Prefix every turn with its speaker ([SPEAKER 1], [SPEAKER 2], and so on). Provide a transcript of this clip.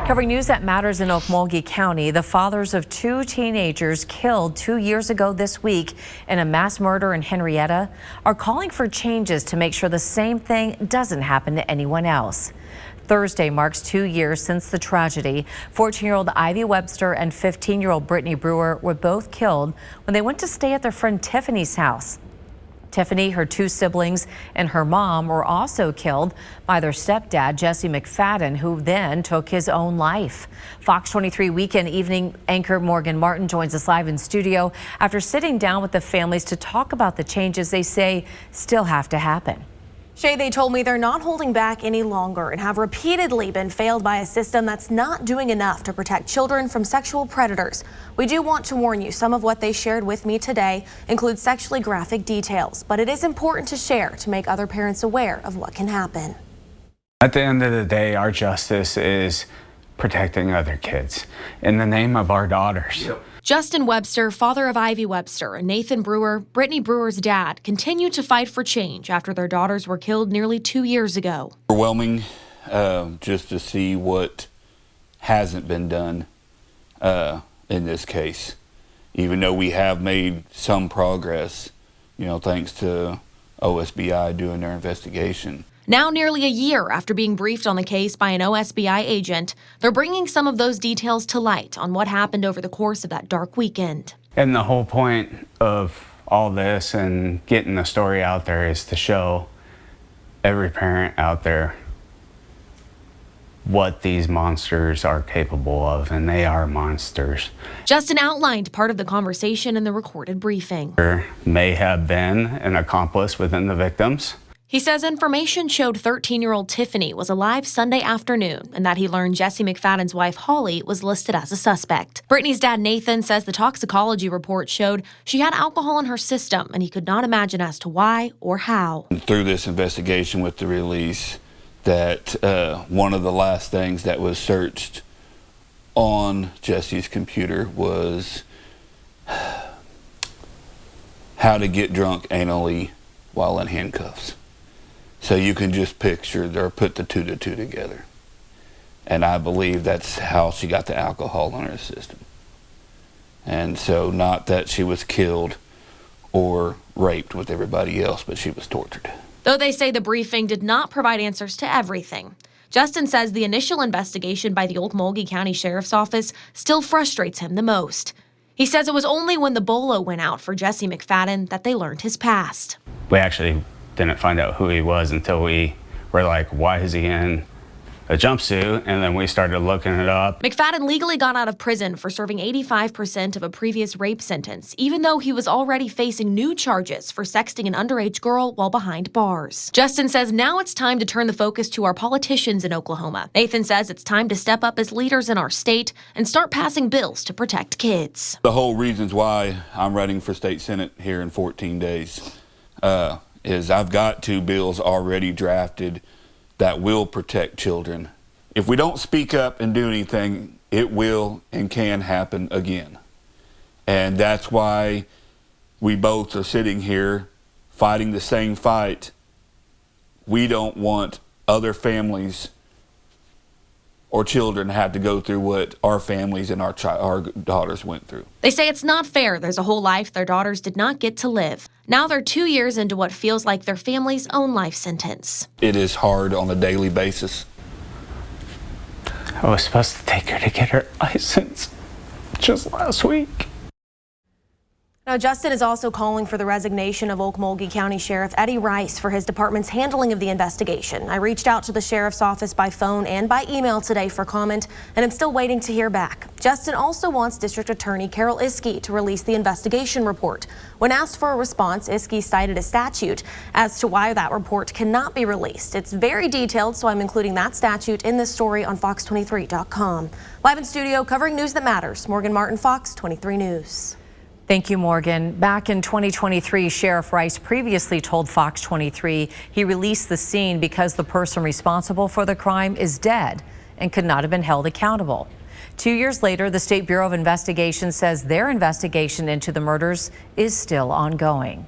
[SPEAKER 1] Covering news that matters in Okmulgee County, the fathers of two teenagers killed 2 years ago this week in a mass murder in Henryetta are calling for changes to make sure the same thing doesn't happen to anyone else. Thursday marks 2 years since the tragedy. 14-year-old Ivy Webster and 15-year-old Brittany Brewer were both killed when they went to stay at their friend Tiffany's house. Tiffany, her two siblings, and her mom were also killed by their stepdad, Jesse McFadden, who then took his own life. Fox 23 weekend evening anchor Morgan Martin joins us live in studio after sitting down with the families to talk about the changes they say still have to happen.
[SPEAKER 2] Shay, they told me they're not holding back any longer and have repeatedly been failed by a system that's not doing enough to protect children from sexual predators. We do want to warn you, some of what they shared with me today includes sexually graphic details, but it is important to share to make other parents aware of what can happen.
[SPEAKER 3] At the end of the day, our justice is protecting other kids in the name of our daughters.
[SPEAKER 2] Yep. Justin Webster, father of Ivy Webster, and Nathan Brewer, Brittany Brewer's dad, continue to fight for change after their daughters were killed nearly 2 years ago.
[SPEAKER 4] Overwhelming just to see what hasn't been done in this case. Even though we have made some progress, thanks to OSBI doing their investigation.
[SPEAKER 2] Now, nearly a year after being briefed on the case by an OSBI agent, they're bringing some of those details to light on what happened over the course of that dark weekend.
[SPEAKER 3] And the whole point of all this and getting the story out there is to show every parent out there what these monsters are capable of, and they are monsters.
[SPEAKER 2] Justin outlined part of the conversation in the recorded briefing.
[SPEAKER 3] There may have been an accomplice within the victims.
[SPEAKER 2] He says information showed 13-year-old Tiffany was alive Sunday afternoon and that he learned Jesse McFadden's wife, Holly, was listed as a suspect. Brittany's dad, Nathan, says the toxicology report showed she had alcohol in her system and he could not imagine as to why or how.
[SPEAKER 4] Through this investigation with the release, that one of the last things that was searched on Jesse's computer was how to get drunk anally while in handcuffs. So you can just picture or put the two to two together. And I believe that's how she got the alcohol in her system. And so not that she was killed or raped with everybody else, but she was tortured.
[SPEAKER 2] Though they say the briefing did not provide answers to everything. Justin says the initial investigation by the Okmulgee County Sheriff's Office still frustrates him the most. He says it was only when the bolo went out for Jesse McFadden that they learned his past.
[SPEAKER 3] We actually didn't find out who he was until we were like, why is he in a jumpsuit? And then we started looking it up.
[SPEAKER 2] McFadden legally got out of prison for serving 85% of a previous rape sentence, even though he was already facing new charges for sexting an underage girl while behind bars. Justin says now it's time to turn the focus to our politicians in Oklahoma. Nathan says it's time to step up as leaders in our state and start passing bills to protect kids.
[SPEAKER 4] The whole reasons why I'm running for state senate here in 14 days is I've got 2 bills already drafted that will protect children. If we don't speak up and do anything, it will and can happen again. And that's why we both are sitting here fighting the same fight. We don't want other families or children to have to go through what our families and our daughters went through.
[SPEAKER 2] They say it's not fair. There's a whole life their daughters did not get to live. Now they're 2 years into what feels like their family's own life sentence.
[SPEAKER 4] It is hard on a daily basis.
[SPEAKER 3] I was supposed to take her to get her license just last week.
[SPEAKER 2] Now, Justin is also calling for the resignation of Okmulgee County Sheriff Eddie Rice for his department's handling of the investigation. I reached out to the sheriff's office by phone and by email today for comment, and I'm still waiting to hear back. Justin also wants District Attorney Carol Iskey to release the investigation report. When asked for a response, Iskey cited a statute as to why that report cannot be released. It's very detailed, so I'm including that statute in this story on fox23.com. Live in studio covering news that matters, Morgan Martin, Fox 23 News.
[SPEAKER 1] Thank you, Morgan. Back in 2023, Sheriff Rice previously told Fox 23 he released the scene because the person responsible for the crime is dead and could not have been held accountable. 2 years later, the State Bureau of Investigation says their investigation into the murders is still ongoing.